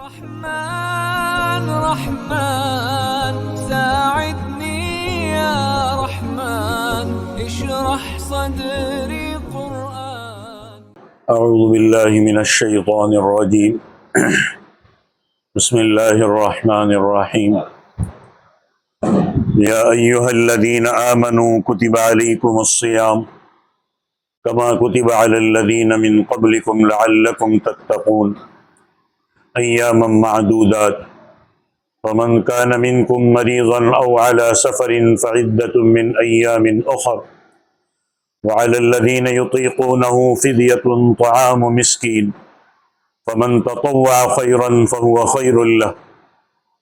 رحمن رحمن ساعدني يا رحمن اشرح صدري قرآن. أعوذ بالله من الشيطان الرجيم. بسم الله الرحمن الرحيم. يا أيها الذين آمنوا كتب عليكم الصيام كما كتب على الذين من قبلكم لعلكم تتقون أياما معدودات فمن كان منكم مريضا أو على سفر فعدة من أيام أخر وعلى الذين يطيقونه فدية طعام مسكين فمن تطوع خيرا فهو خير له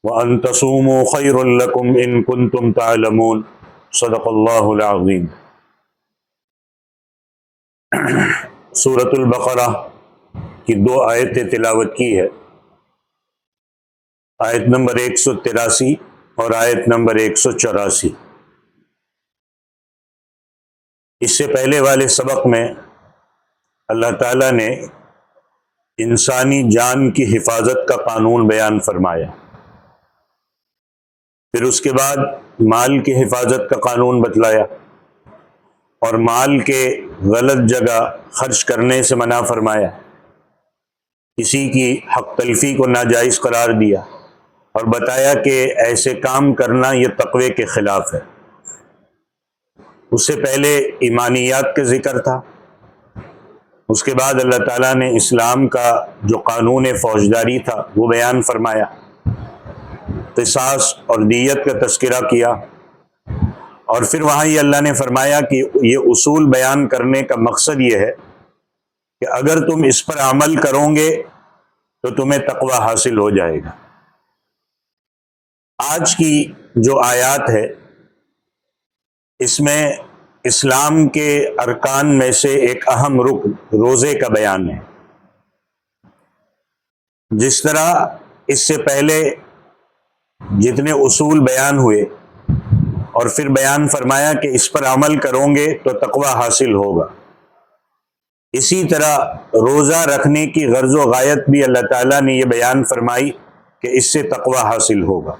وأن تصوموا خير لكم إن كنتم تعلمون صدق الله العظيم. سورۃ البقرہ کی دو آیتیں تلاوت کی ہے، آیت نمبر 183 اور آیت نمبر 184۔ اس سے پہلے والے سبق میں اللہ تعالیٰ نے انسانی جان کی حفاظت کا قانون بیان فرمایا، پھر اس کے بعد مال کی حفاظت کا قانون بتلایا اور مال کے غلط جگہ خرچ کرنے سے منع فرمایا، کسی کی حق تلفی کو ناجائز قرار دیا اور بتایا کہ ایسے کام کرنا یہ تقوی کے خلاف ہے۔ اس سے پہلے ایمانیات کا ذکر تھا، اس کے بعد اللہ تعالیٰ نے اسلام کا جو قانون فوجداری تھا وہ بیان فرمایا، قصاص اور دیت کا تذکرہ کیا، اور پھر وہاں یہ اللہ نے فرمایا کہ یہ اصول بیان کرنے کا مقصد یہ ہے کہ اگر تم اس پر عمل کرو گے تو تمہیں تقوی حاصل ہو جائے گا۔ آج کی جو آیات ہے اس میں اسلام کے ارکان میں سے ایک اہم رکن روزے کا بیان ہے۔ جس طرح اس سے پہلے جتنے اصول بیان ہوئے اور پھر بیان فرمایا کہ اس پر عمل کرو گے تو تقوی حاصل ہوگا، اسی طرح روزہ رکھنے کی غرض و غایت بھی اللہ تعالیٰ نے یہ بیان فرمائی کہ اس سے تقوی حاصل ہوگا۔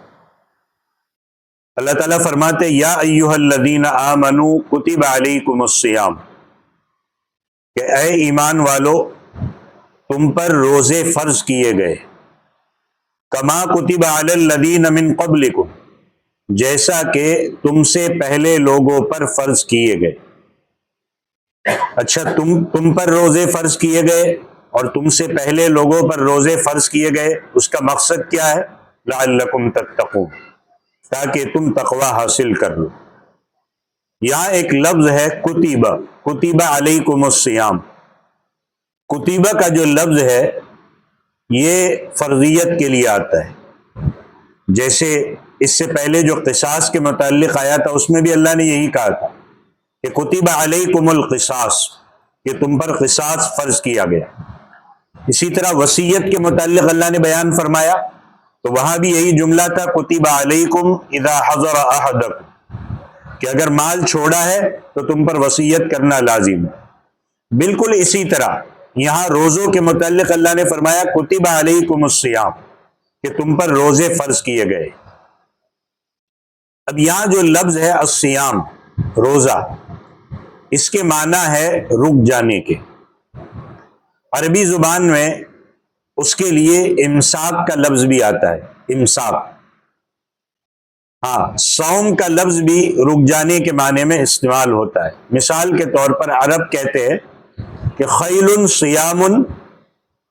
اللہ تعالیٰ فرماتے یا ایھا الذین آمنوا کتب علیکم الصیام، کہ اے ایمان والو تم پر روزے فرض کیے گئے، کما کتب علی الذین من قبلکم، جیسا کہ تم سے پہلے لوگوں پر فرض کیے گئے۔ اچھا، تم پر روزے فرض کیے گئے اور تم سے پہلے لوگوں پر روزے فرض کیے گئے، اس کا مقصد کیا ہے؟ لعلکم تتقون، تاکہ تم تقوی حاصل کر لو۔ یہاں ایک لفظ ہے کتیبہ، کتیبہ علیکم الصیام۔ کتیبہ کا جو لفظ ہے یہ فرضیت کے لیے آتا ہے، جیسے اس سے پہلے جو قصاص کے متعلق آیا تھا اس میں بھی اللہ نے یہی کہا تھا کہ کتب علیکم القصاص، کہ تم پر قصاص فرض کیا گیا۔ اسی طرح وصیت کے متعلق اللہ نے بیان فرمایا تو وہاں بھی یہی جملہ تھا کتب علیکم اذا حضر احدکم، کہ اگر مال چھوڑا ہے تو تم پر وصیت کرنا لازم ہے۔ بالکل اسی طرح یہاں روزوں کے متعلق اللہ نے فرمایا کتب علیکم الصیام، کہ تم پر روزے فرض کیے گئے۔ اب یہاں جو لفظ ہے الصیام، روزہ، اس کے معنی ہے رک جانے کے۔ عربی زبان میں اس کے لیے امساک کا لفظ بھی آتا ہے، امساک۔ ہاں، صوم کا لفظ بھی رک جانے کے معنی میں استعمال ہوتا ہے۔ مثال کے طور پر عرب کہتے ہیں کہ خیل صیام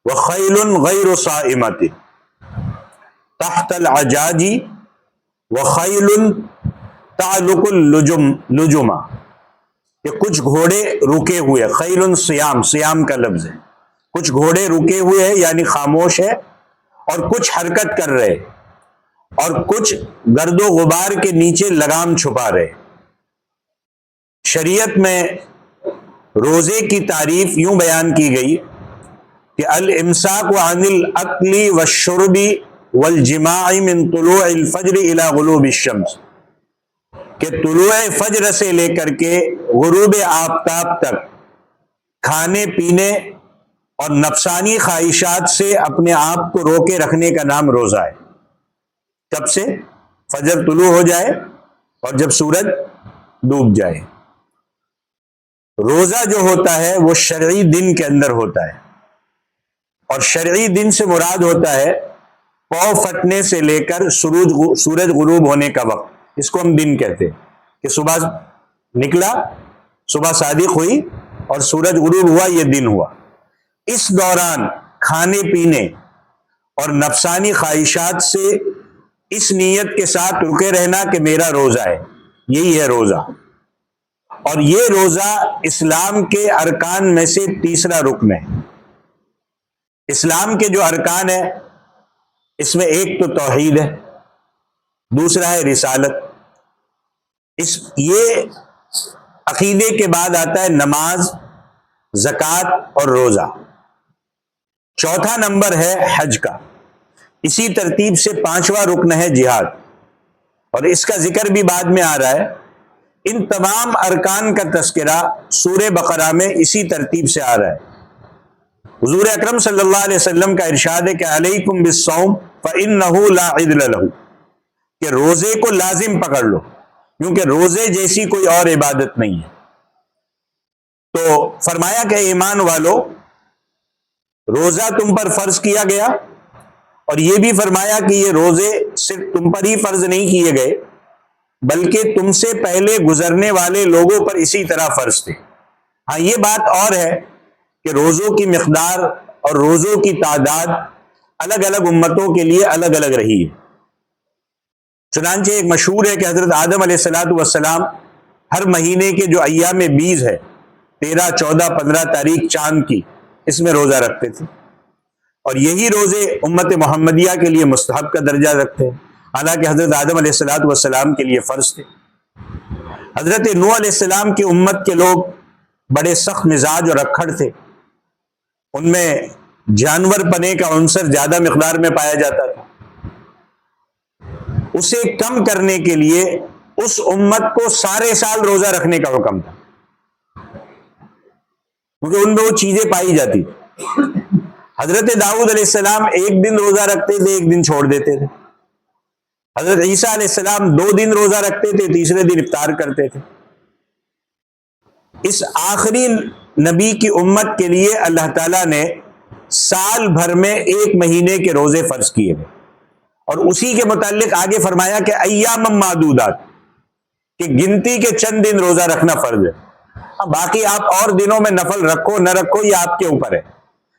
وخیل غیر صائمۃ تحت العجاج وخیل تعلق اللجمہ، کہ کچھ گھوڑے رکے ہوئے، خیل صیام، صیام کا لفظ ہے، کچھ گھوڑے رکے ہوئے ہیں یعنی خاموش ہے، اور کچھ حرکت کر رہے اور کچھ گرد و غبار کے نیچے لگام چھپا رہے۔ شریعت میں روزے کی تعریف یوں بیان کی گئی کہ الامساک عن الاکل والشرب والجماع من طلوع الفجر الى غروب الشمس، کہ طلوع فجر سے لے کر کے غروب آفتاب تک کھانے پینے اور نفسانی خواہشات سے اپنے آپ کو روکے رکھنے کا نام روزہ ہے۔ کب سے؟ فجر طلوع ہو جائے اور جب سورج ڈوب جائے۔ روزہ جو ہوتا ہے وہ شرعی دن کے اندر ہوتا ہے، اور شرعی دن سے مراد ہوتا ہے پاؤ پھٹنے سے لے کر سورج غروب ہونے کا وقت۔ اس کو ہم دن کہتے ہیں کہ صبح نکلا، صبح صادق ہوئی اور سورج غروب ہوا، یہ دن ہوا۔ اس دوران کھانے پینے اور نفسانی خواہشات سے اس نیت کے ساتھ رکے رہنا کہ میرا روزہ ہے، یہی ہے روزہ۔ اور یہ روزہ اسلام کے ارکان میں سے تیسرا رکن ہے۔ اسلام کے جو ارکان ہیں اس میں ایک تو توحید ہے، دوسرا ہے رسالت، یہ عقیدے کے بعد آتا ہے نماز، زکوٰۃ اور روزہ۔ چوتھا نمبر ہے حج کا، اسی ترتیب سے پانچواں رکن ہے جہاد، اور اس کا ذکر بھی بعد میں آ رہا ہے۔ ان تمام ارکان کا تذکرہ سورہ بقرہ میں اسی ترتیب سے آ رہا ہے۔ حضور اکرم صلی اللہ علیہ وسلم کا ارشاد ہے کہ علیکم بالصوم فإنہ لا عدل لہ، کہ روزے کو لازم پکڑ لو کیونکہ روزے جیسی کوئی اور عبادت نہیں ہے۔ تو فرمایا کہ ایمان والو، روزہ تم پر فرض کیا گیا، اور یہ بھی فرمایا کہ یہ روزے صرف تم پر ہی فرض نہیں کیے گئے بلکہ تم سے پہلے گزرنے والے لوگوں پر اسی طرح فرض تھے۔ ہاں یہ بات اور ہے کہ روزوں کی مقدار اور روزوں کی تعداد الگ الگ امتوں کے لیے الگ الگ رہی ہے۔ چنانچہ ایک مشہور ہے کہ حضرت آدم علیہ السلام ہر مہینے کے جو ایام بیز ہے 13، 14، 15 تاریخ چاند کی، اس میں روزہ رکھتے تھے، اور یہی روزے امت محمدیہ کے لیے مستحب کا درجہ رکھتے ہیں، حالانکہ حضرت آدم علیہ السلام کے لیے فرض تھے۔ حضرت نوح علیہ السلام کی امت کے لوگ بڑے سخت مزاج اور اکھڑ تھے، ان میں جانور پنے کا عنصر زیادہ مقدار میں پایا جاتا تھا۔ اسے کم کرنے کے لیے اس امت کو سارے سال روزہ رکھنے کا حکم تھا، کیونکہ ان میں وہ چیزیں پائی جاتی تھی۔ حضرت داؤد علیہ السلام ایک دن روزہ رکھتے تھے، ایک دن چھوڑ دیتے تھے۔ حضرت عیسیٰ علیہ السلام 2 دن روزہ رکھتے تھے، تیسرے دن افطار کرتے تھے۔ اس آخری نبی کی امت کے لیے اللہ تعالیٰ نے سال بھر میں 1 مہینے کے روزے فرض کیے گئے، اور اسی کے متعلق آگے فرمایا کہ ایام معدودات، کہ گنتی کے چند دن روزہ رکھنا فرض ہے۔ باقی آپ اور دنوں میں نفل رکھو نہ رکھو یہ آپ کے اوپر ہے،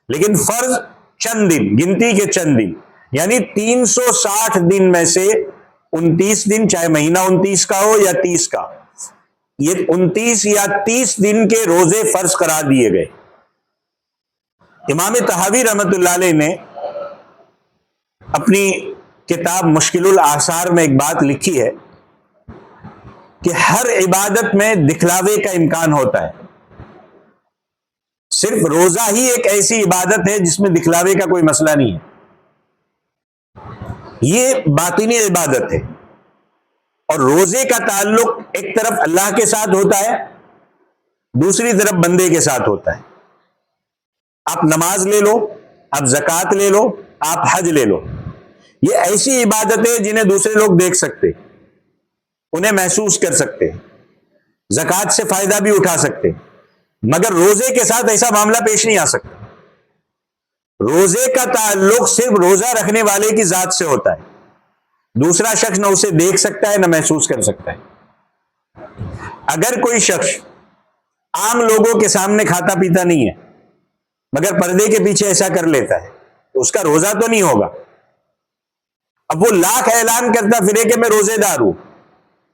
لیکن فرض چند دن، گنتی کے چند دن، یعنی 360 دن میں سے 29 دن، چاہے مہینہ 29 کا ہو یا 30 کا، یہ 29 یا 30 دن کے روزے فرض قرار دیے گئے۔ امام طحاوی رحمۃ اللہ علیہ نے اپنی کتاب مشکل الاثار میں ایک بات لکھی ہے کہ ہر عبادت میں دکھلاوے کا امکان ہوتا ہے، صرف روزہ ہی ایک ایسی عبادت ہے جس میں دکھلاوے کا کوئی مسئلہ نہیں ہے۔ یہ باطنی عبادت ہے، اور روزے کا تعلق ایک طرف اللہ کے ساتھ ہوتا ہے، دوسری طرف بندے کے ساتھ ہوتا ہے۔ آپ نماز لے لو، آپ زکوٰۃ لے لو، آپ حج لے لو، یہ ایسی عبادتیں جنہیں دوسرے لوگ دیکھ سکتے، انہیں محسوس کر سکتے، زکوٰۃ سے فائدہ بھی اٹھا سکتے، مگر روزے کے ساتھ ایسا معاملہ پیش نہیں آ سکتا۔ روزے کا تعلق صرف روزہ رکھنے والے کی ذات سے ہوتا ہے، دوسرا شخص نہ اسے دیکھ سکتا ہے نہ محسوس کر سکتا ہے۔ اگر کوئی شخص عام لوگوں کے سامنے کھاتا پیتا نہیں ہے مگر پردے کے پیچھے ایسا کر لیتا ہے تو اس کا روزہ تو نہیں ہوگا۔ اب وہ لاکھ اعلان کرتا پھرے کہ میں روزے دار ہوں،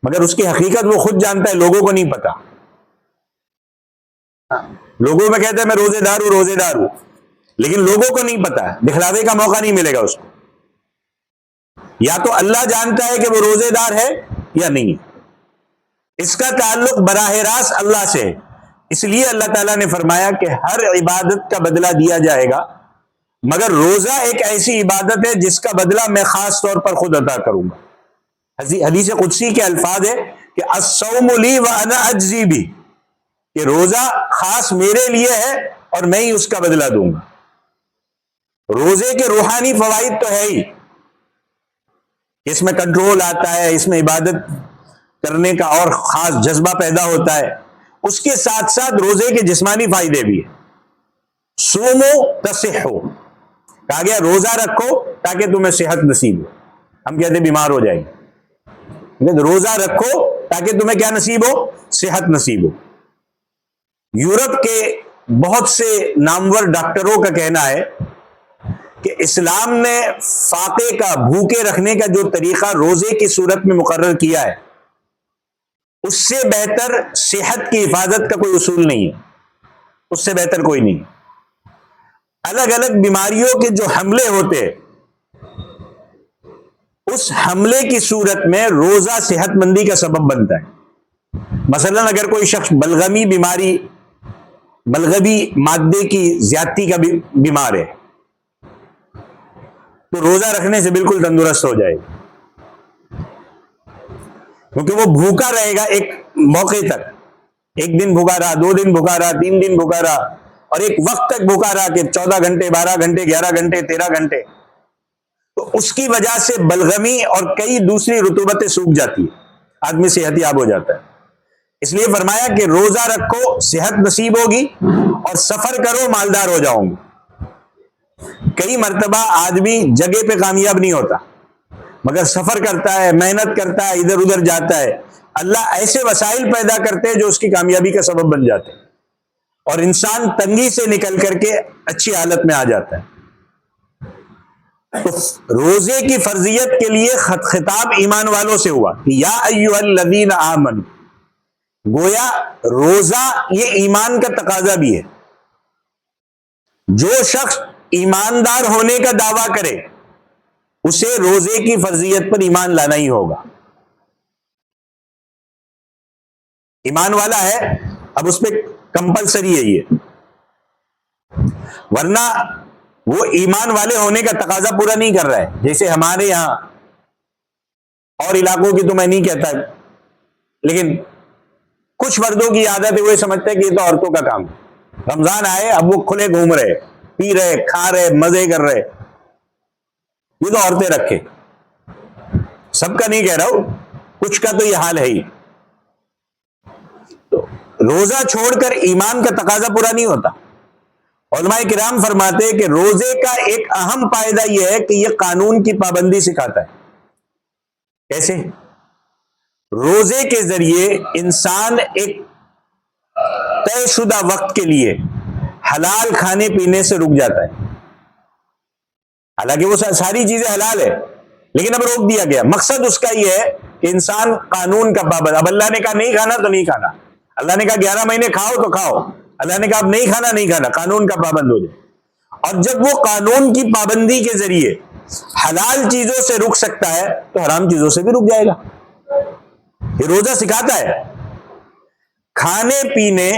مگر اس کی حقیقت وہ خود جانتا ہے، لوگوں کو نہیں پتا۔ لوگوں میں کہتا ہے میں روزے دار ہوں، روزے دار ہوں، لیکن لوگوں کو نہیں پتا، دکھلاوے کا موقع نہیں ملے گا اس کو۔ یا تو اللہ جانتا ہے کہ وہ روزے دار ہے یا نہیں، اس کا تعلق براہ راست اللہ سے ہے۔ اس لیے اللہ تعالیٰ نے فرمایا کہ ہر عبادت کا بدلہ دیا جائے گا، مگر روزہ ایک ایسی عبادت ہے جس کا بدلہ میں خاص طور پر خود عطا کروں گا۔ حدیث قدسی کے الفاظ ہے کہ الصوم لی وانا اجزی بھی، کہ روزہ خاص میرے لیے ہے اور میں ہی اس کا بدلہ دوں گا۔ روزے کے روحانی فوائد تو ہے ہی، اس میں کنٹرول آتا ہے، اس میں عبادت کرنے کا اور خاص جذبہ پیدا ہوتا ہے، اس کے ساتھ ساتھ روزے کے جسمانی فائدے بھی ہیں۔ سومو تصحو، کہا گیا روزہ رکھو تاکہ تمہیں صحت نصیب ہو۔ ہم کہتے ہیں بیمار ہو جائیں گے، روزہ رکھو تاکہ تمہیں کیا نصیب ہو؟ صحت نصیب ہو۔ یورپ کے بہت سے نامور ڈاکٹروں کا کہنا ہے کہ اسلام نے فاقے کا، بھوکے رکھنے کا جو طریقہ روزے کی صورت میں مقرر کیا ہے، اس سے بہتر صحت کی حفاظت کا کوئی اصول نہیں ہے، اس سے بہتر کوئی نہیں۔ الگ الگ بیماریوں کے جو حملے ہوتے ہیں، اس حملے کی صورت میں روزہ صحت مندی کا سبب بنتا ہے۔ مثلا اگر کوئی شخص بلغمی بیماری، بلغمی مادے کی زیادتی کا بیمار ہے، تو روزہ رکھنے سے بالکل تندرست ہو جائے گا، کیونکہ وہ بھوکا رہے گا ایک موقع تک، ایک دن بھوکا رہا، 2 دن بھوکا رہا، 3 دن بھوکا رہا، اور ایک وقت تک بھوکا رہا کہ 14 گھنٹے، 12 گھنٹے، 11 گھنٹے، 13 گھنٹے، تو اس کی وجہ سے بلغمی اور کئی دوسری رطوبتیں سوکھ جاتی ہیں، آدمی صحت یاب ہو جاتا ہے۔ اس لیے فرمایا کہ روزہ رکھو صحت نصیب ہوگی، اور سفر کرو مالدار ہو جاؤ گے۔ کئی مرتبہ آدمی جگہ پہ کامیاب نہیں ہوتا، مگر سفر کرتا ہے، محنت کرتا ہے، ادھر ادھر جاتا ہے، اللہ ایسے وسائل پیدا کرتے ہیں جو اس کی کامیابی کا سبب بن جاتے ہیں، اور انسان تنگی سے نکل کر کے اچھی حالت میں آ جاتا ہے۔ تو روزے کی فرضیت کے لیے خطاب ایمان والوں سے ہوا کہ یا ایھا الذین آمنوا، گویا روزہ یہ ایمان کا تقاضا بھی ہے۔ جو شخص ایماندار ہونے کا دعویٰ کرے اسے روزے کی فرضیت پر ایمان لانا ہی ہوگا۔ ایمان والا ہے، اب اس پہ کمپلسری ہے یہ، ورنہ وہ ایمان والے ہونے کا تقاضا پورا نہیں کر رہا ہے۔ جیسے ہمارے یہاں اور علاقوں کی تو میں نہیں کہتا، لیکن کچھ مردوں کی عادت ہے، وہ سمجھتے ہیں کہ یہ تو عورتوں کا کام ہے۔ رمضان آئے، اب وہ کھلے گھوم رہے، پی رہے، کھا رہے، مزے کر رہے، یہ تو عورتیں رکھے۔ سب کا نہیں کہہ رہا ہوں، کچھ کا تو یہ حال ہے ہی۔ تو روزہ چھوڑ کر ایمان کا تقاضا پورا نہیں ہوتا۔ علماء کرام فرماتے ہیں کہ روزے کا ایک اہم فائدہ یہ ہے کہ یہ قانون کی پابندی سکھاتا ہے۔ کیسے؟ روزے کے ذریعے انسان ایک طے شدہ وقت کے لیے حلال کھانے پینے سے رک جاتا ہے، حالانکہ وہ ساری چیزیں حلال ہے، لیکن اب روک دیا گیا۔ مقصد اس کا یہ ہے کہ انسان قانون کا پابند۔ اب اللہ نے کہا نہیں کھانا تو نہیں کھانا، اللہ نے کہا 11 مہینے کھاؤ تو کھاؤ، اللہ نے کہا اب نہیں کھانا نہیں کھانا، قانون کا پابند ہو جائے۔ اور جب وہ قانون کی پابندی کے ذریعے حلال چیزوں سے رک سکتا ہے تو حرام چیزوں سے بھی رک جائے گا۔ یہ روزہ سکھاتا ہے کھانے پینے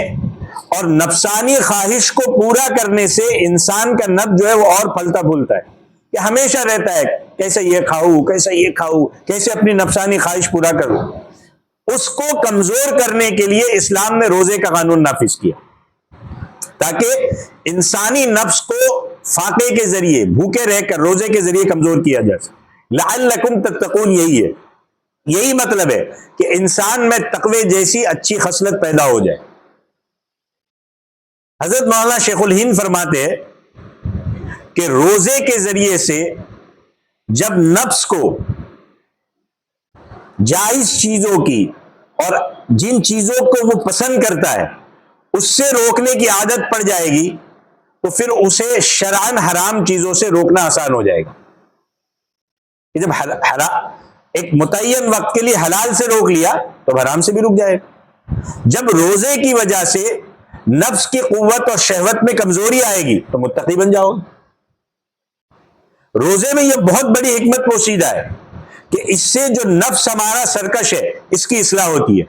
اور نفسانی خواہش کو پورا کرنے سے انسان کا نفس جو ہے وہ اور پھلتا پھولتا ہے، کہ ہمیشہ رہتا ہے کیسے یہ کھاؤں، کیسے یہ کھاؤں، کیسے اپنی نفسانی خواہش پورا کروں۔ اس کو کمزور کرنے کے لیے اسلام نے روزے کا قانون نافذ کیا، تاکہ انسانی نفس کو فاقے کے ذریعے، بھوکے رہ کر روزے کے ذریعے کمزور کیا جائے۔ لعلکم تتقون، یہی ہے، یہی مطلب ہے کہ انسان میں تقوی جیسی اچھی خصلت پیدا ہو جائے۔ حضرت مولانا شیخ الہند فرماتے ہیں کہ روزے کے ذریعے سے جب نفس کو جائز چیزوں کی اور جن چیزوں کو وہ پسند کرتا ہے اس سے روکنے کی عادت پڑ جائے گی، تو پھر اسے شرعاً حرام چیزوں سے روکنا آسان ہو جائے گا۔ جب ایک متعین وقت کے لیے حلال سے روک لیا تو حرام سے بھی رک جائے گا۔ جب روزے کی وجہ سے نفس کی قوت اور شہوت میں کمزوری آئے گی تو متقی بن جاؤ گے۔ روزے میں یہ بہت بڑی حکمت پوشیدہ ہے کہ اس سے جو نفس ہمارا سرکش ہے اس کی اصلاح ہوتی ہے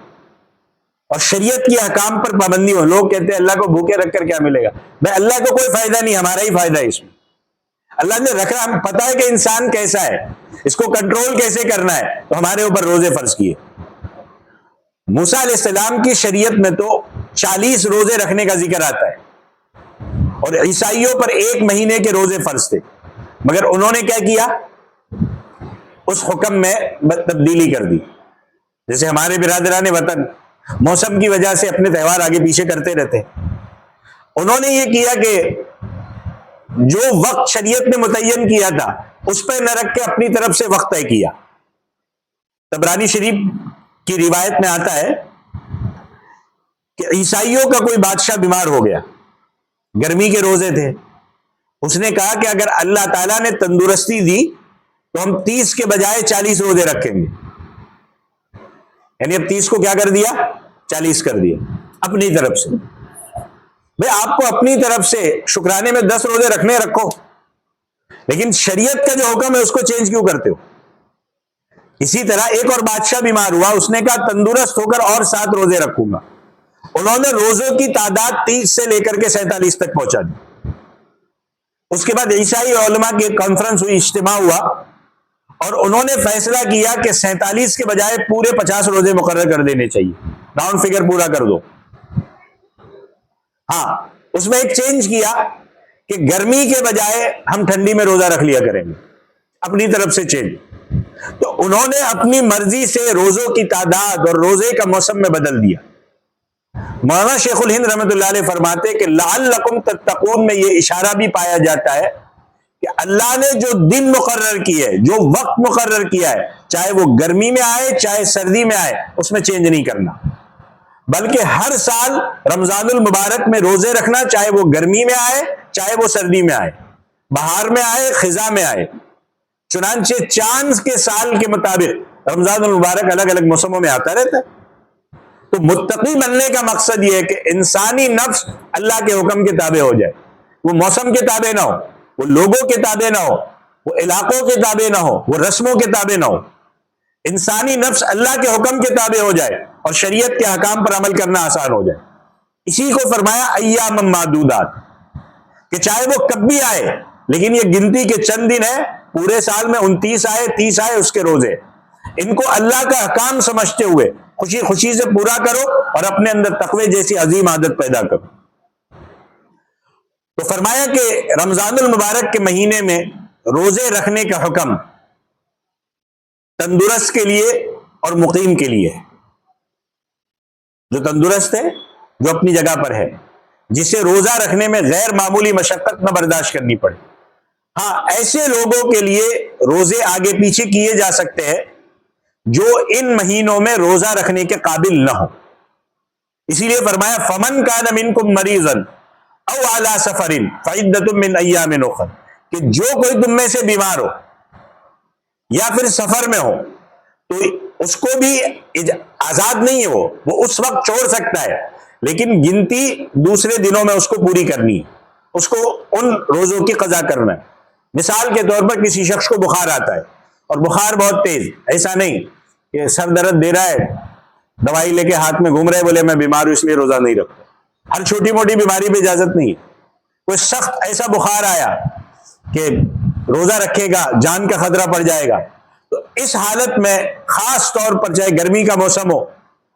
اور شریعت کی احکام پر پابندی ہو۔ لوگ کہتے ہیں اللہ کو بھوکے رکھ کر کیا ملے گا؟ بھائی اللہ کو کوئی فائدہ نہیں، ہمارا ہی فائدہ ہے اس میں۔ اللہ نے رکھا، ہم پتہ ہے کہ انسان کیسا ہے، اس کو کنٹرول کیسے کرنا ہے، تو ہمارے اوپر روزے فرض کیے۔ موسیٰ علیہ السلام کی شریعت میں تو 40 روزے رکھنے کا ذکر آتا ہے، اور عیسائیوں پر 1 مہینے کے روزے فرض تھے۔ مگر انہوں نے کیا کیا؟ اس حکم میں تبدیلی کر دی. جیسے ہمارے برادران وطن موسم کی وجہ سے اپنے تہوار آگے پیچھے کرتے رہتے، انہوں نے یہ کیا کہ جو وقت شریعت نے متعین کیا تھا اس پہ نہ رکھ کے اپنی طرف سے وقت طے کیا. طبرانی شریف کی روایت میں آتا ہے کہ عیسائیوں کا کوئی بادشاہ بیمار ہو گیا، گرمی کے روزے تھے. اس نے کہا کہ اگر اللہ تعالیٰ نے تندرستی دی تو ہم 30 کے بجائے 40 روزے رکھیں گے. یعنی اب 30 کو کیا کر دیا؟ 40 کر دیا اپنی طرف سے. بھئی آپ کو اپنی طرف سے شکرانے میں 10 روزے رکھنے رکھو، لیکن شریعت کا جو حکم ہے اس کو چینج کیوں کرتے ہو؟ اسی طرح ایک اور بادشاہ بیمار ہوا، اس نے کہا تندرست ہو کر اور 7 روزے رکھوں گا. انہوں نے روزوں کی تعداد 30 سے لے کر کے 47 تک پہنچا دی. اس کے بعد عیسائی علماء کی ایک کانفرنس ہوئی، اجتماع ہوا، اور انہوں نے فیصلہ کیا کہ 47 کے بجائے پورے 50 روزے مقرر کر دینے چاہیے. راؤنڈ فگر پورا کر دو. ہاں اس میں ایک چینج کیا کہ گرمی کے بجائے ہم ٹھنڈی میں روزہ رکھ لیا کریں گے، اپنی طرف سے چینج. تو انہوں نے اپنی مرضی سے روزوں کی تعداد اور روزے کا موسم میں بدل دیا. مولانا شیخ الہند رحمۃ اللہ علیہ فرماتے کہ لعلکم تتقون میں یہ اشارہ بھی پایا جاتا ہے کہ اللہ نے جو دن مقرر کیے، جو وقت مقرر کیا ہے، چاہے وہ گرمی میں آئے چاہے سردی میں آئے، اس میں چینج نہیں کرنا، بلکہ ہر سال رمضان المبارک میں روزے رکھنا، چاہے وہ گرمی میں آئے چاہے وہ سردی میں آئے، بہار میں آئے خزاں میں آئے. چنانچہ چاند کے سال کے مطابق رمضان المبارک الگ الگ موسموں میں آتا رہتا ہے. تو متقی بننے کا مقصد یہ ہے کہ انسانی نفس اللہ کے حکم کے تابع ہو جائے، وہ موسم کے تابع نہ ہو، وہ لوگوں کے تابع نہ ہو، وہ علاقوں کے تابع نہ ہو، وہ رسموں کے تابع نہ ہو. انسانی نفس اللہ کے حکم کے تابع ہو جائے اور شریعت کے احکام پر عمل کرنا آسان ہو جائے. اسی کو فرمایا ایام معدودات، کہ چاہے وہ کب بھی آئے لیکن یہ گنتی کے چند دن ہے، پورے سال میں 29 آئے 30 آئے اس کے روزے، ان کو اللہ کا احکام سمجھتے ہوئے خوشی خوشی سے پورا کرو اور اپنے اندر تقوی جیسی عظیم عادت پیدا کرو. تو فرمایا کہ رمضان المبارک کے مہینے میں روزے رکھنے کا حکم تندرست کے لیے اور مقیم کے لیے ہے. جو تندرست ہے، جو اپنی جگہ پر ہے، جسے روزہ رکھنے میں غیر معمولی مشقت نہ برداشت کرنی پڑے. ہاں ایسے لوگوں کے لیے روزے آگے پیچھے کیے جا سکتے ہیں جو ان مہینوں میں روزہ رکھنے کے قابل نہ ہو. اسی لیے فرمایا فمن کان منکم مریضا او علی سفر فعدۃ من ایام اخر، کہ جو کوئی تم میں سے بیمار ہو یا پھر سفر میں ہو تو اس کو بھی آزاد نہیں ہے، وہ اس وقت چھوڑ سکتا ہے، لیکن گنتی دوسرے دنوں میں اس کو پوری کرنی ہے، اس کو ان روزوں کی قضا کرنا ہے. مثال کے طور پر کسی شخص کو بخار آتا ہے اور بخار بہت تیز، ایسا نہیں کہ سر درد دے رہا ہے دوائی لے کے ہاتھ میں گھوم رہے بولے میں بیمار ہوں اس لیے روزہ نہیں رکھتا. ہر چھوٹی موٹی بیماری پہ اجازت نہیں ہے. کوئی سخت ایسا بخار آیا کہ روزہ رکھے گا جان کا خطرہ پڑ جائے گا، تو اس حالت میں خاص طور پر چاہے گرمی کا موسم ہو،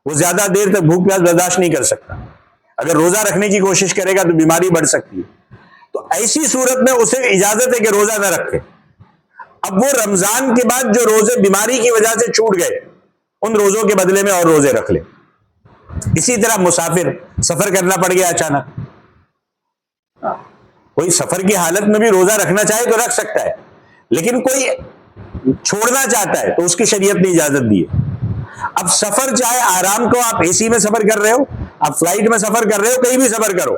وہ زیادہ دیر تک بھوک پیاس برداشت نہیں کر سکتا. اگر روزہ رکھنے کی کوشش کرے گا تو بیماری بڑھ سکتی ہے. تو ایسی صورت میں اسے اجازت ہے کہ روزہ نہ رکھے. اب وہ رمضان کے بعد جو روزے بیماری کی وجہ سے چھوٹ گئے ان روزوں کے بدلے میں اور روزے رکھ لے. اسی طرح مسافر، سفر کرنا پڑ گیا اچانک، کوئی سفر کی حالت میں بھی روزہ رکھنا چاہے تو رکھ سکتا ہے، لیکن کوئی چھوڑنا چاہتا ہے تو اس کی شریعت نے اجازت دی ہے. اب سفر چاہے آرام کو، آپ اے سی میں سفر کر رہے ہو، آپ فلائٹ میں سفر کر رہے ہو، کہیں بھی سفر کرو،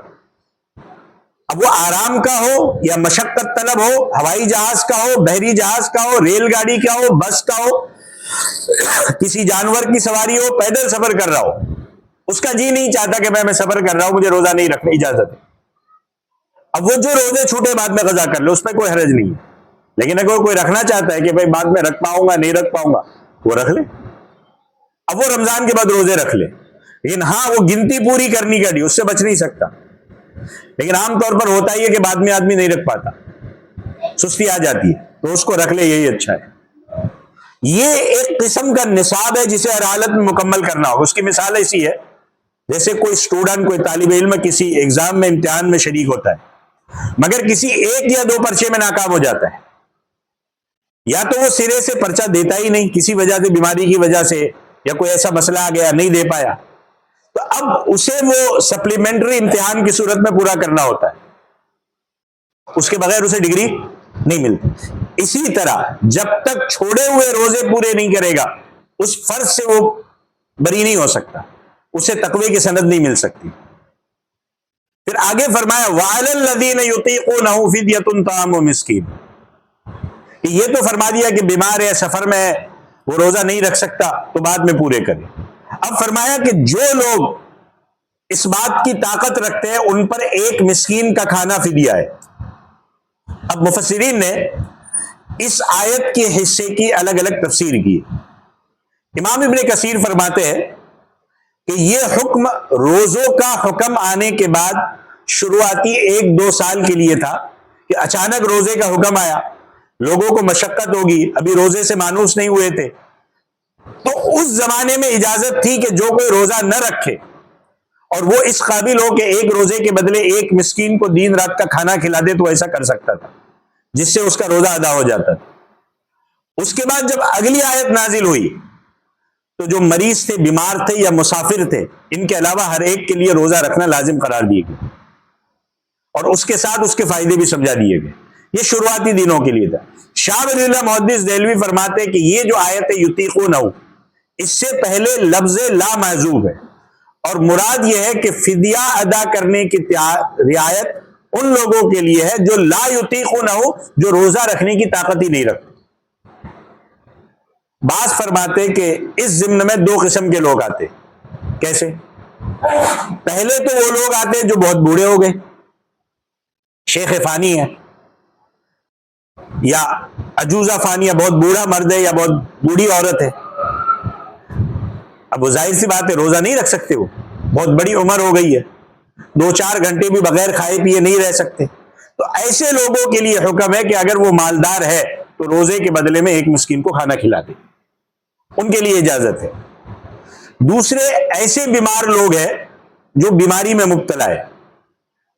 اب وہ آرام کا ہو یا مشقت طلب ہو، ہوائی جہاز کا ہو، بحری جہاز کا ہو، ریل گاڑی کا ہو، بس کا ہو، کسی جانور کی سواری ہو، پیدل سفر کر رہا ہو، اس کا جی نہیں چاہتا کہ میں سفر کر رہا ہوں مجھے روزہ نہیں رکھنے اجازت ہے. اب وہ جو روزے چھوٹے بعد میں قضا کر لے، اس پہ کوئی حرج نہیں ہے. لیکن اگر کوئی رکھنا چاہتا ہے کہ بھائی بعد میں رکھ پاؤں گا نہیں رکھ پاؤں گا، وہ رکھ لے. اب وہ رمضان کے بعد روزے رکھ لے، لیکن ہاں وہ گنتی پوری کرنی کا نہیں، اس سے بچ نہیں سکتا. لیکن عام طور پر ہوتا ہی ہے کہ بعد میں آدمی نہیں رکھ پاتا، سستی آ جاتی ہے، تو اس کو رکھ لے، یہی اچھا ہے. یہ ایک قسم کا نصاب ہے جسے ہر حالت میں مکمل کرنا ہوگا. اس کی مثال ایسی ہے جیسے کوئی اسٹوڈنٹ، کوئی طالب علم کسی ایگزام میں، امتحان میں شریک ہوتا ہے، مگر کسی ایک یا دو پرچے میں ناکام ہو جاتا ہے. یا تو وہ سرے سے پرچہ دیتا ہی نہیں، کسی وجہ سے، بیماری کی وجہ سے یا کوئی ایسا مسئلہ آ گیا نہیں دے پایا، تو اب اسے وہ سپلیمنٹری امتحان کی صورت میں پورا کرنا ہوتا ہے، اس کے بغیر اسے ڈگری نہیں ملتی۔ اسی طرح جب تک چھوڑے ہوئے روزے پورے نہیں کرے گا اس فرض سے وہ بری نہیں ہو سکتا، اسے تقوی کی سند نہیں مل سکتی۔ پھر آگے فرمایا وَعَلَى الَّذِينَ يُطِيقُونَهُ فِدْيَةٌ طَعَامُ مِسْكِينٍ، کہ یہ تو فرما دیا کہ بیمار ہے، سفر میں ہے، وہ روزہ نہیں رکھ سکتا تو بعد میں پورے کرے۔ اب فرمایا کہ جو لوگ اس بات کی طاقت رکھتے ہیں ان پر ایک مسکین کا کھانا فدیہ ہے۔ اب مفسرین نے اس آیت کے حصے کی الگ الگ تفسیر کی۔ امام ابن کثیر فرماتے ہیں کہ یہ حکم روزوں کا حکم آنے کے بعد شروعاتی 1-2 سال کے لیے تھا، کہ اچانک روزے کا حکم آیا، لوگوں کو مشقت ہوگی، ابھی روزے سے مانوس نہیں ہوئے تھے، تو اس زمانے میں اجازت تھی کہ جو کوئی روزہ نہ رکھے اور وہ اس قابل ہو کہ ایک روزے کے بدلے ایک مسکین کو دن رات کا کھانا کھلا دے تو ایسا کر سکتا تھا، جس سے اس کا روزہ ادا ہو جاتا تھا۔ اس کے بعد جب اگلی آیت نازل ہوئی تو جو مریض تھے، بیمار تھے یا مسافر تھے، ان کے علاوہ ہر ایک کے لیے روزہ رکھنا لازم قرار دیے گئے، اور اس کے ساتھ اس کے فائدے بھی سمجھا دیے گئے۔ یہ شروعاتی دنوں کے لیے تھا۔ شاہ ولی اللہ محدث دہلوی فرماتے کہ یہ جو آیت یطیقونہ، اس سے پہلے لفظ لا معذوب ہے، اور مراد یہ ہے کہ فدیہ ادا کرنے کی رعایت ان لوگوں کے لیے ہے جو لا یطیقونہ، جو روزہ رکھنے کی طاقت ہی نہیں رکھتے۔ بعض فرماتے کہ اس ضمن میں 2 قسم کے لوگ آتے۔ کیسے؟ پہلے تو وہ لوگ آتے جو بہت بوڑھے ہو گئے، شیخ فانی ہے یا عجوزہ فانی ہے، بہت بوڑھا مرد ہے یا بہت بوڑھی عورت ہے، اب وہ ظاہر سی بات ہے روزہ نہیں رکھ سکتے، وہ بہت بڑی عمر ہو گئی ہے، 2-4 گھنٹے بھی بغیر کھائے پیے نہیں رہ سکتے۔ تو ایسے لوگوں کے لیے حکم ہے کہ اگر وہ مالدار ہے تو روزے کے بدلے میں ایک مسکین کو کھانا کھلا دے، ان کے لیے اجازت ہے۔ دوسرے ایسے بیمار لوگ ہیں جو بیماری میں مبتلا ہے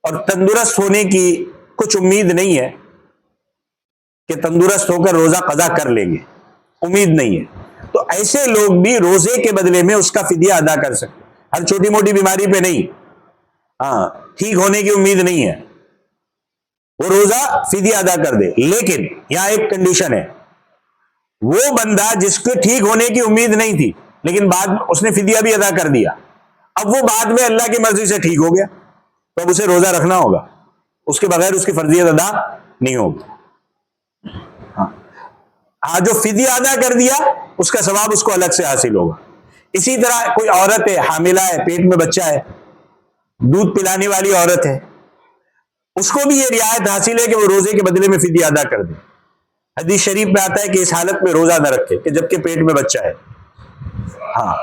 اور تندرست ہونے کی کچھ امید نہیں ہے کہ تندرست ہو کر روزہ قضا کر لیں گے، امید نہیں ہے، تو ایسے لوگ بھی روزے کے بدلے میں اس کا فدیہ ادا کر سکتے، ہر چھوٹی موٹی بیماری پہ نہیں، ہاں ٹھیک ہونے کی امید نہیں ہے، وہ روزہ فدیہ ادا کر دے۔ لیکن یہاں ایک کنڈیشن ہے، وہ بندہ جس کو ٹھیک ہونے کی امید نہیں تھی لیکن بعد اس نے فدیہ بھی ادا کر دیا، اب وہ بعد میں اللہ کی مرضی سے ٹھیک ہو گیا تو اب اسے روزہ رکھنا ہوگا، اس کے بغیر اس کی فرضیت ادا نہیں ہوگی۔ ہاں جو فدیہ ادا کر دیا اس کا ثواب اس کو الگ سے حاصل ہوگا۔ اسی طرح کوئی عورت ہے، حاملہ ہے، پیٹ میں بچہ ہے، دودھ پلانے والی عورت ہے، اس کو بھی یہ رعایت حاصل ہے کہ وہ روزے کے بدلے میں فدیہ ادا کر دے۔ حدیث شریف میں آتا ہے کہ اس حالت میں روزہ نہ رکھے کہ جبکہ پیٹ میں بچہ ہے، ہاں،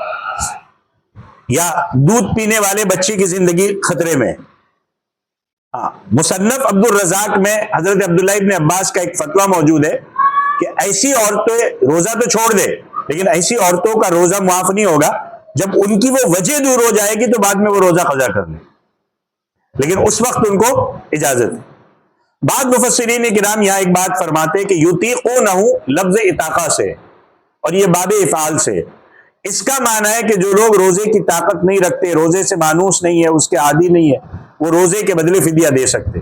یا دودھ پینے والے بچے کی زندگی خطرے میں۔ ہاں، مصنف عبد الرزاق میں حضرت عبداللہ ابن عباس کا ایک فتویٰ موجود ہے کہ ایسی عورتیں روزہ تو چھوڑ دے لیکن ایسی عورتوں کا روزہ معاف نہیں ہوگا جب ان کی وہ وجہ دور ہو جائے گی تو بعد میں وہ روزہ قضا کر لیں، لیکن اس وقت ان کو اجازت ہے۔ بعض مفسرین کرام یہاں ایک بات فرماتے کہ یطیقونہ لفظ اطاقہ سے اور یہ باب افعال سے، اس کا معنی ہے کہ جو لوگ روزے کی طاقت نہیں رکھتے، روزے سے مانوس نہیں ہے، اس کے عادی نہیں ہے، وہ روزے کے بدلے فدیہ دے سکتے۔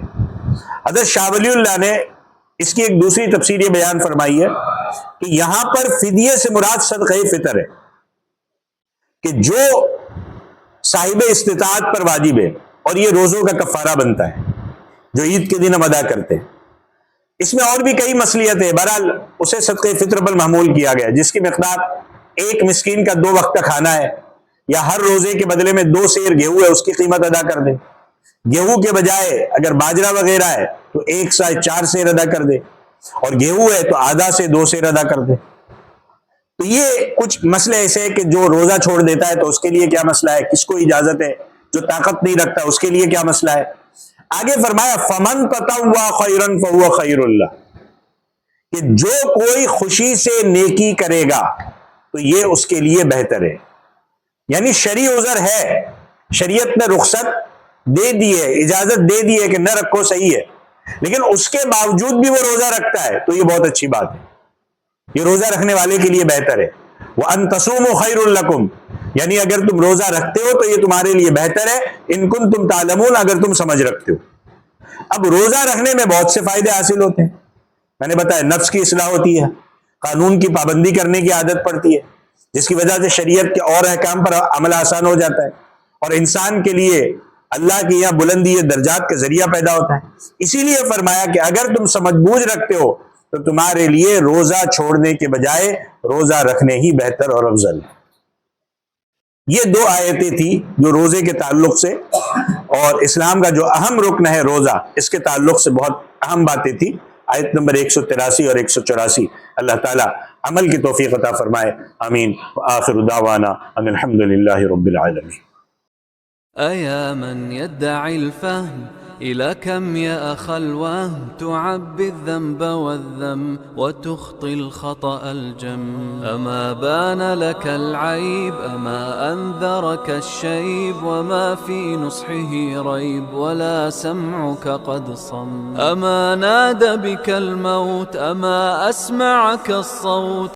حضرت شاہ ولی اللہ نے اس کی ایک دوسری تفسیر یہ بیان فرمائی ہے کہ یہاں پر فدیے سے مراد صدقہ فطر ہے، کہ جو صاحب استطاعت پر واجب ہے اور یہ روزوں کا کفارہ بنتا ہے جو عید کے دن ہم ادا کرتے ہیں۔ اس میں اور بھی کئی مصلیت ہے، بہرحال اسے صدقہ فطر پر محمول کیا گیا، جس کی مقدار ایک مسکین کا 2 وقت کا کھانا ہے، یا ہر روزے کے بدلے میں 2 سیر گیہوں ہے اس کی قیمت ادا کر دے، گیہوں کے بجائے اگر باجرہ وغیرہ ہے تو 1 سے 4 سیر ادا کر دے، اور گیہوں ہے تو آدھا سے 2 سیر ادا کر دے۔ تو یہ کچھ مسئلے ایسے ہیں کہ جو روزہ چھوڑ دیتا ہے تو اس کے لیے کیا مسئلہ ہے، کس کو اجازت ہے، جو طاقت نہیں رکھتا اس کے لیے کیا مسئلہ ہے۔ آگے فرمایا فمن تطوع خیرا فهو خیر اللہ، کہ جو کوئی خوشی سے نیکی کرے گا تو یہ اس کے لیے بہتر ہے، یعنی شرعی عذر ہے، شریعت نے رخصت دے دی ہے، اجازت دے دی ہے کہ نہ رکھو، صحیح ہے، لیکن اس کے باوجود بھی وہ روزہ رکھتا ہے تو یہ بہت اچھی بات ہے۔ یہ روزہ رکھنے والے کے لیے بہتر ہے. وَأَن تَصُومُوا خَيْرٌ لَكُمْ، یعنی اگر تم روزہ رکھتے ہو تو یہ تمہارے لیے بہتر ہے. ان کنتم تعلمون، اگر تم سمجھ رکھتے ہو. اب روزہ رکھنے میں بہت سے فائدے حاصل ہوتے ہیں. میں نے بتایا نفس کی اصلاح ہوتی ہے، قانون کی پابندی کرنے کی عادت پڑتی ہے، جس کی وجہ سے شریعت کے اور احکام پر عمل آسان ہو جاتا ہے، اور انسان کے لیے اللہ کی یہاں بلندی درجات کا ذریعہ پیدا ہوتا ہے. اسی لیے فرمایا کہ اگر تم سمجھ بوجھ رکھتے ہو تو تمہارے لیے روزہ چھوڑنے کے بجائے روزہ رکھنے ہی بہتر اور افضل ہے. یہ دو آیتیں تھی جو روزے کے تعلق سے اور اسلام کا جو اہم رکن ہے روزہ، اس کے تعلق سے بہت اہم باتیں تھی. آیت نمبر 183 اور 184. اللہ تعالیٰ عمل کی توفیق عطا فرمائے. آمین. وآخر دعوانا ان الحمدللہ رب العالمین. أيا من يدعي الفهم إلى كم يا أخ الوهم تعبي الذنب والذم وتخطي الخطأ الجم. أما بان لك العيب أما أنذرك الشيب وما في نصحه ريب ولا سمعك قد صم. أما نادى بك الموت أما أسمعك الصوت